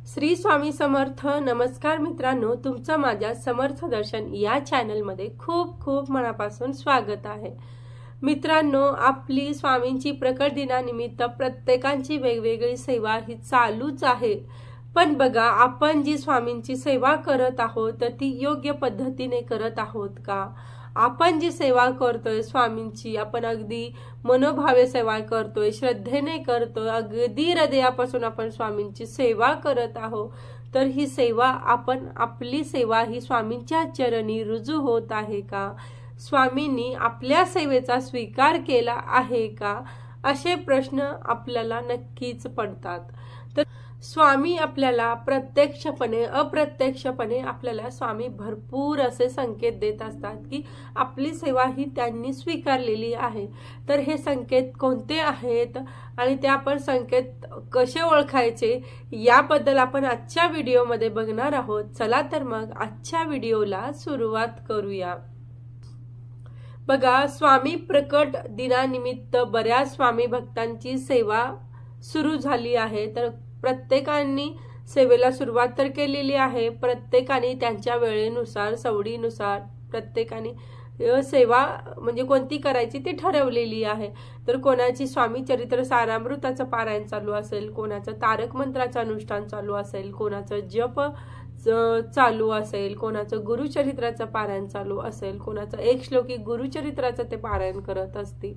श्री स्वामी समर्थ. नमस्कार मित्रांनो, तुमचं माझ्या समर्थ दर्शन या चॅनलमध्ये खूप खूप मनापासून स्वागत आहे. मित्रांनो, आपली स्वामींची प्रकट दिनानिमित्त प्रत्येकांची वेगवेगळी सेवा ही चालूच आहे. पण बघा, आपण जी स्वामींची सेवा करत आहोत तर ती योग्य पद्धतीने करत आहोत का? आपण जी सेवा करतोय स्वामींची, आपण अगदी मनोभावे सेवा करतोय, श्रद्धेने करतोय, अगदी हृदयापासून आपण स्वामींची सेवा करत आहोत, तर ही सेवा आपली सेवा ही स्वामींच्या चरणी रुजू होत आहे का? स्वामींनी आपल्या सेवेचा स्वीकार केला आहे का? असे प्रश्न आपल्याला नक्कीच पडतात. तर स्वामी आपल्याला प्रत्यक्षपणे अप्रत्यक्षपणे आपल्याला स्वामी भरपूर असे संकेत देत असतात की आपली सेवा ही त्यांनी स्वीकारलेली आहे. तर हे संकेत कोणते आहेत आणि ते आपण संकेत कसे ओळखायचे याबद्दल आपण आजच्या व्हिडिओमध्ये बघणार आहोत. चला तर मग आजच्या व्हिडिओला सुरुवात करूया. बघा, स्वामी प्रकट दिनानिमित्त बऱ्याच स्वामी भक्तांची सेवा सुरू झाली आहे. तर प्रत्येकाने सेवेला सुरुवात तर केलेली आहे. प्रत्येकाने त्यांच्या वेळेनुसार, सवडीनुसार प्रत्येकाने सेवा म्हणजे कोणती करायची ती ठरवलेली आहे. तर कोणाची स्वामी चरित्र सारामृताचं पारायण चालू असेल, कोणाचं तारक मंत्राचं अनुष्ठान चालू असेल, कोणाचं जप चालू असेल, कोणाचं गुरुचरित्राचं पारायण चालू असेल, कोणाचं एक श्लोकी गुरुचरित्राचं ते पारायण करत असतील.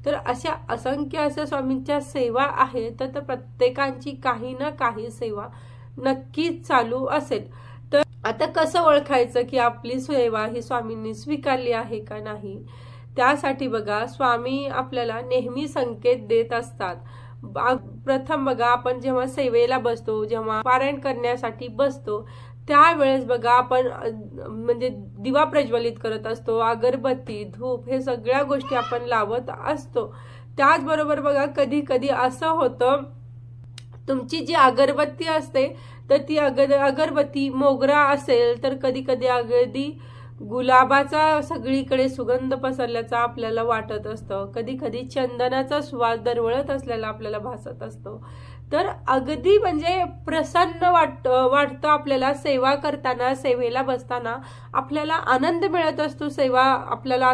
तर अशा असंख्य अशा स्वामींच्या सेवा आहेत. तर प्रत्येकांची काही ना काही सेवा नक्कीच चालू असेल. तर आता कसं ओळखायचं की आपली सेवा ही स्वामींनी स्वीकारली आहे का नाही? त्यासाठी बघा, स्वामी आपल्याला नेहमी संकेत देत असतात. प्रथम बघा, आपण जेव्हा सेवेला बसतो, जेव्हा पारायण करण्यासाठी बसतो, त्यावेळेस बघा आपण म्हणजे दिवा प्रज्वलित करत असतो, अगरबत्ती, धूप हे सगळ्या गोष्टी आपण लावत असतो. त्याचबरोबर बघा, कधी कधी असं होतं, तुमची जी अगरबत्ती असते तर ती अगरबत्ती मोगरा असेल तर कधी कधी अगदी गुलाबाचा सगळीकडे सुगंध पसरल्याचा आपल्याला वाटत असतं. कधी कधी चंदनाचा सुवास दरवळत असलेला आपल्याला भासत असतो. तर अगदी म्हणजे प्रसन्न वाटतं आपल्याला सेवा करताना, सेवेला बसताना आपल्याला आनंद मिळत असतो. सेवा आपल्याला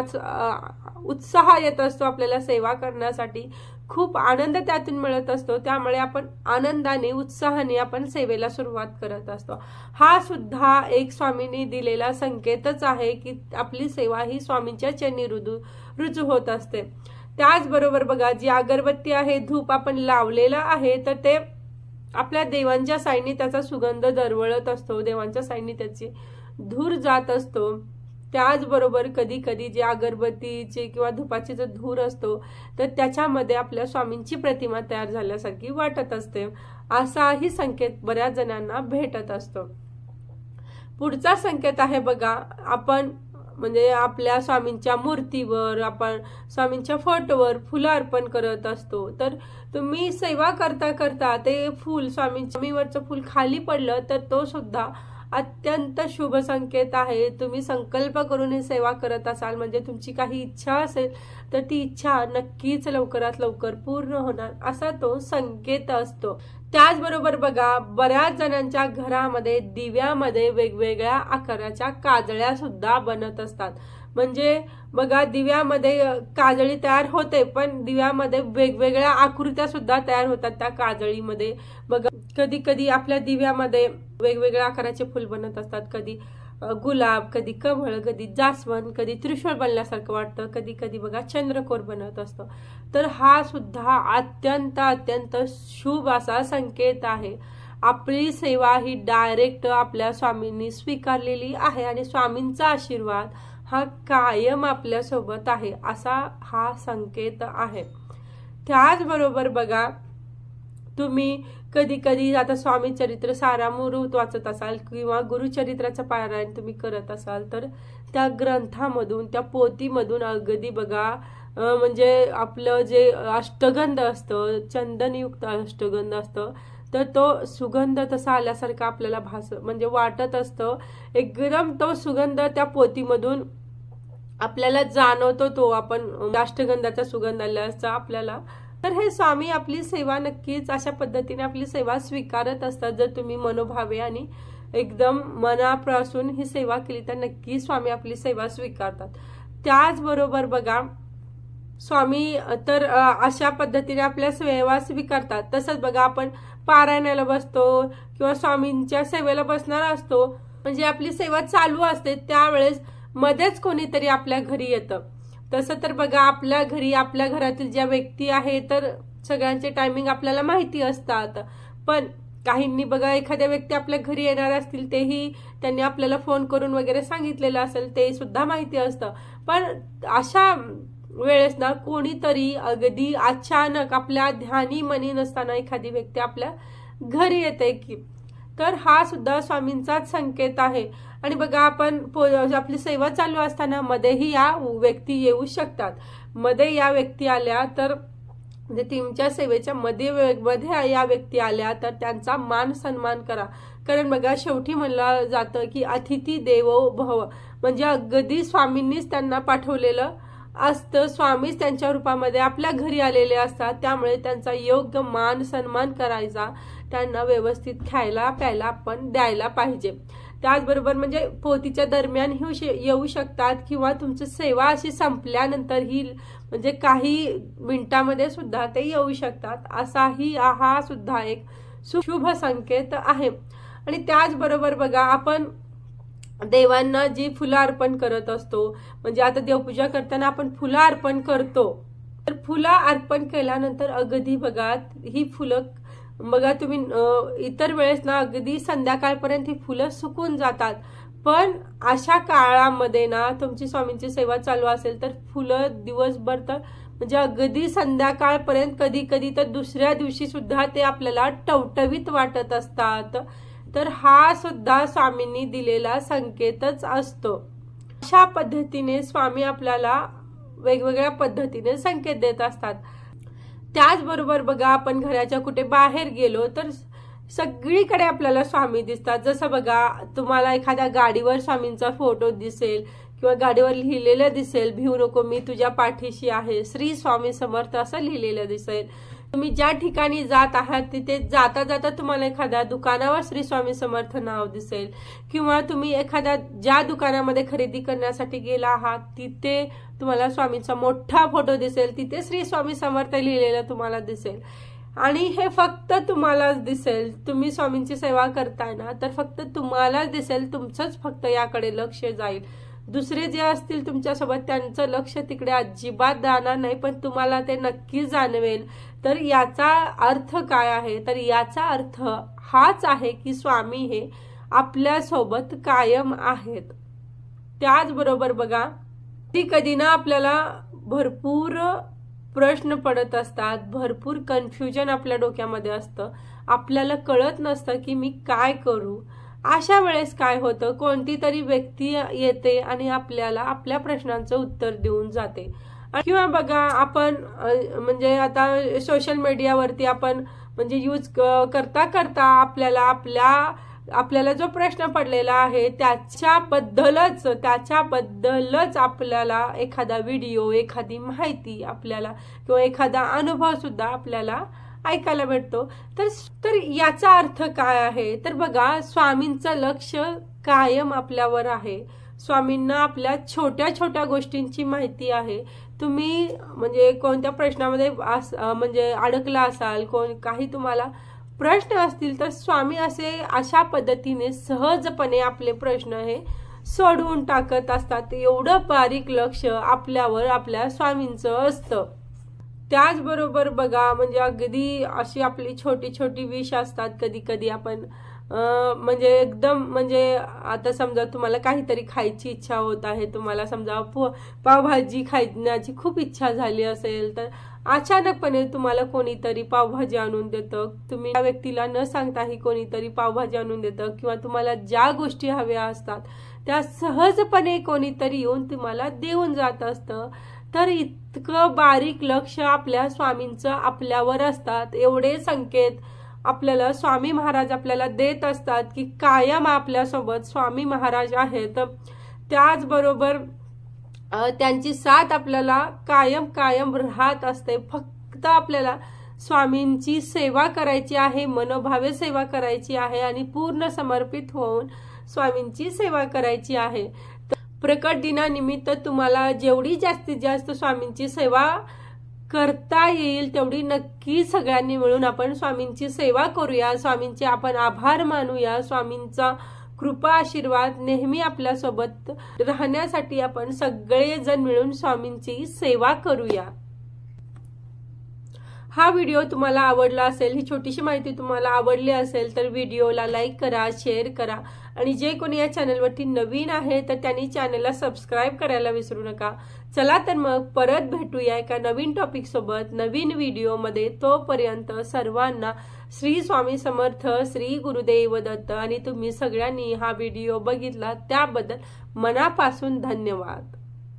उत्साह येत असतो, आपल्याला सेवा करण्यासाठी खूप आनंद त्यातून मिळत असतो. त्यामुळे आपण आनंदाने, उत्साहाने आपण सेवेला सुरुवात करत असतो. हा सुद्धा एक स्वामींनी दिलेला संकेतच आहे की आपली सेवा ही स्वामींच्या चरणी रुजू होत असते. त्याचबरोबर बघा, जी अगरबत्ती आहे, धूप आपण लावलेला आहे, तर ते आपल्या देवांच्या साईडने त्याचा सुगंध दरवळत असतो, देवांच्या साईडने त्याची धूर जात असतो. त्याचबरोबर कधी कधी जे अगरबत्तीचे किंवा धुपाचे जो धूर असतो तर त्याच्यामध्ये आपल्या स्वामींची प्रतिमा तयार झाल्यासारखी वाटत असते. असाही संकेत बऱ्याच जणांना भेटत असतो. पुढचा संकेत आहे बघा, आपण म्हणजे आपल्या स्वामींच्या मूर्तीवर, आपण स्वामींच्या फोटोवर फुलं अर्पण करत असतो. तर तुम्ही सेवा करता करता ते फूल स्वामीवरचं फूल खाली पडलं तर तो सुद्धा अत्यंत शुभ संकेत आहे. तुम्ही संकल्प करून ही सेवा करत असाल म्हणजे तुमची काही इच्छा असेल तर ती इच्छा नक्कीच लवकरात लवकर पूर्ण होणार असा तो संकेत असतो. त्याचबरोबर बघा, बऱ्याच जणांच्या घरामध्ये दिव्यामध्ये वेगवेगळ्या आकाराच्या काजळ्या सुद्धा बनत असतात. म्हणजे बघा, दिव्यामध्ये काजळी तयार होते, पण दिव्यामध्ये वेगवेगळ्या आकृत्या सुद्धा तयार होतात त्या काजळीमध्ये. बघा, कधी कधी आपल्या दिव्यामध्ये वेगवेगळ्या आकाराचे फुल बनत असतात. कधी गुलाब, कधी कमळ, कधी जास्वंद, कधी त्रिशूळ बनल्यासारखं वाटतं, कधी कधी बघा चंद्रकोर बनत असतं. तर हा सुद्धा अत्यंत अत्यंत शुभ असा संकेत आहे. आपली सेवा ही डायरेक्ट आपल्या स्वामींनी स्वीकारलेली आहे आणि स्वामींचा आशीर्वाद हा कायम आपल्या सोबत आहे असा हा संकेत आहे. त्याचबरोबर बघा, तुम्ही कधी कधी आता स्वामी चरित्र सारामृत वाचत असाल किंवा गुरुचरित्राचं पारायण तुम्ही करत असाल तर त्या ग्रंथामधून, त्या पोथीमधून अगदी बघा म्हणजे आपलं जे अष्टगंध असतं, चंदनयुक्त अष्टगंध असतं, तर तो सुगंध तसा आल्यासारखा आपल्याला म्हणजे वाटत असतं. एकदम तो सुगंध त्या पोथीमधून आपल्याला जाणवतो. तो आपण अष्टगंधाचा सुगंध आल्याचा आपल्याला तर हे स्वामी आपली सेवा नक्कीच अशा पद्धतीने आपली सेवा स्वीकारत असतात। जर तुम्ही मनोभावे आणि एकदम मनापासून ही सेवा केली तर नक्की स्वामी आपली सेवा स्वीकारतात। त्याचबरोबर बघा स्वामी तर अशा पद्धतीने आपल्या सेवा स्वीकारतात। तसंच बघा आपण पारायणाला बसतो किंवा स्वामींच्या सेवेला बसणार असतो, म्हणजे आपली सेवा चालू असते त्यावेळेस मध्येच कोणीतरी आपल्या घरी येतं। तसं तर बघा आपल्या घरी आपल्या घरातील ज्या व्यक्ती आहेत तर सगळ्यांचे टायमिंग आपल्याला माहिती असतात, पण काहींनी बघा एखाद्या व्यक्ती आपल्या घरी येणार असतील तेही त्यांनी आपल्याला फोन करून वगैरे सांगितलेलं असेल ते सुद्धा माहिती असतं। पण अशा वेळेस ना कोणीतरी अगदी अचानक आपल्या ध्यानी मनी नसताना एखादी व्यक्ती आपल्या घरी येते की, तर हा सुद्धा स्वामींचाच संकेत आहे। आणि बघा आपण आपली सेवा चालू असताना मध्येही या व्यक्ती येऊ शकतात। मध्ये या व्यक्ती आल्या तर म्हणजे तुमच्या सेवेच्या मध्ये या व्यक्ती आल्या तर त्यांचा मान सन्मान करा, कारण बघा शेवटी म्हणलं जातं की अतिथी देवो भव, म्हणजे अगदी स्वामींनीच त्यांना पाठवलेलं असतं, स्वामीच त्यांच्या रूपामध्ये आपल्या घरी आलेले असतात, त्यामुळे त्यांचा योग्य मान सन्मान करायचा, त्यांना व्यवस्थित खायला प्यायला आपण द्यायला पाहिजे। त्याचबरोबर म्हणजे पोथीच्या दरम्यान येऊ शकतात किंवा तुमची सेवा अशी संपल्यानंतर ही म्हणजे काही मिनिटांमध्ये सुद्धा ते येऊ शकतात, असाही हा सुद्धा एक शुभ संकेत आहे। आणि त्याचबरोबर बघा आपण देवांना जी फुलं अर्पण करत असतो, म्हणजे आता देवपूजा करताना आपण फुलं अर्पण करतो, तर फुलं अर्पण केल्यानंतर अगदी बघा ही फुलं बघा तुम्ही इतर वेळेस ना अगदी संध्याकाळपर्यंत ही फुलं सुकून जातात, पण अशा काळामध्ये ना तुमची स्वामींची सेवा चालू असेल तर फुलं दिवसभर तर म्हणजे अगदी संध्याकाळपर्यंत कधी कधी तर दुसऱ्या दिवशी सुद्धा ते आपल्याला टवटवीत वाटत असतात, तर हा सुद्धा स्वामींनी दिलेला संकेतच असतो। अशा पद्धतीने स्वामी आपल्याला वेगवेगळ्या पद्धतीने संकेत देत असतात। त्याचबरोबर बघा आपण घराच्या कुठे बाहेर गेलो तर सगळीकडे आपल्याला स्वामी दिसतात। जसं बघा तुम्हाला एखाद्या गाडीवर स्वामींचा फोटो दिसेल किंवा गाडीवर लिहिलेलं दिसेल, भिवू नको मी तुझ्या पाठीशी आहे, श्री स्वामी समर्थ असं लिहिलेलं दिसेल। तुम्ही ज्या ठिकाणी जात आहात तिथे जाता जाता तुम्हाला एखाद्या दुकानावर श्री स्वामी समर्थ नाव दिसेल, किंवा तुम्ही एखाद्या ज्या दुकानामध्ये खरेदी करण्यासाठी गेला आहात तिथे तुम्हाला स्वामींचा मोठा फोटो दिसेल, तिथे श्री स्वामी समर्थ लिहिलेलं तुम्हाला दिसेल। आणि हे फक्त तुम्हालाच दिसेल, तुम्ही स्वामींची सेवा करताय ना तर फक्त तुम्हालाच दिसेल, तुमचंच फक्त याकडे लक्ष जाईल, दुसरे जे असतील तुमच्यासोबत त्यांचं लक्ष तिकडे अजिबात जाणार नाही, पण तुम्हाला ते नक्की जाणवेल। तर याचा अर्थ काय आहे, तर याचा अर्थ हाच आहे की स्वामी हे आपल्या सोबत कायम आहेत। त्याचबरोबर बघा कधी ना आपल्याला भरपूर प्रश्न पडत असतात, भरपूर कन्फ्युजन आपल्या डोक्यामध्ये असतं, आपल्याला कळत नसतं की मी काय करू। अशा वेळेस काय होतं, कोणती तरी व्यक्ती येते आणि आपल्याला आपल्या प्रश्नांचं उत्तर देऊन जाते। किंवा बघा आपण म्हणजे आता सोशल मीडियावरती आपण म्हणजे यूज करता करता आपल्याला जो प्रश्न पडलेला आहे त्याच्याबद्दलच आपल्याला एखादा व्हिडिओ, एखादी माहिती आपल्याला किंवा एखादा अनुभव सुद्धा आपल्याला ऐकायला भेटतो। तर याचा अर्थ काय आहे, तर बघा स्वामींचं लक्ष कायम आपल्यावर आहे, स्वामींना आपल्या छोट्या छोट्या गोष्टींची माहिती आहे। तुम्ही म्हणजे कोणत्या प्रश्नामध्ये म्हणजे अडकला असाल, काही तुम्हाला प्रश्न असतील तर स्वामी अशा पद्धतीने सहजपणे आपले प्रश्न हे सोडवून टाकत असतात। एवढं बारीक लक्ष आपल्यावर आपल्या स्वामींचं असतं। त्याचबरोबर बघा म्हणजे अगदी अशी आपली छोटी छोटी विश असतात, कधी कधी आपण म्हणजे एकदम म्हणजे आता समजा तुम्हाला काहीतरी खायची इच्छा होत आहे, तुम्हाला समजा पावभाजी खाण्याची खूप इच्छा झाली असेल तर अचानकपणे तुम्हाला कोणीतरी पावभाजी आणून देतं, तुम्ही त्या व्यक्तीला न सांगताही कोणीतरी पावभाजी आणून देतं, किंवा तुम्हाला ज्या गोष्टी हव्या असतात त्या सहजपणे कोणीतरी येऊन तुम्हाला देऊन जात असतं। तर इतकं बारीक लक्ष आपल्या स्वामींचं आपल्यावर असतात, एवढे संकेत आपल्याला स्वामी महाराज आपल्याला देत असतात की कायम आपल्यासोबत स्वामी महाराज आहेत। त्याचबरोबर त्यांची साथ आपल्याला कायम राहत असते, फक्त फक्त आपल्याला स्वामींची सेवा करायची आहे, मनोभावे सेवा करायची आहे आणि पूर्ण समर्पित होऊन स्वामींची सेवा करायची आहे। प्रकट दिनानिमित्त तुम्हाला जेवढी जास्तीत जास्त स्वामींची सेवा करता येईल तेवढी नक्की सगळ्यांनी मिळून आपण स्वामींची सेवा करूया, स्वामींचे आपण आभार मानूया, स्वामींचा कृपा आशीर्वाद नेहमी आपल्या सोबत राहण्यासाठी आपण सगळेजण मिळून स्वामींची सेवा करूया। हा व्हिडिओ तुम्हाला आवडला असेल, ही छोटीशी माहिती तुम्हाला आवडली असेल तर व्हिडिओला लाईक करा, शेअर करा आणि जे कोणी या चॅनलवरती नवीन आहे तर त्यांनी चॅनलला सबस्क्राईब करायला विसरू नका। चला तर मग परत भेटूया एका नवीन टॉपिक सोबत नवीन व्हिडिओमध्ये। तोपर्यंत सर्वांना श्री स्वामी समर्थ, श्री गुरुदेव दत्त आणि तुम्ही सगळ्यांनी हा व्हिडिओ बघितला त्याबद्दल मनापासून धन्यवाद।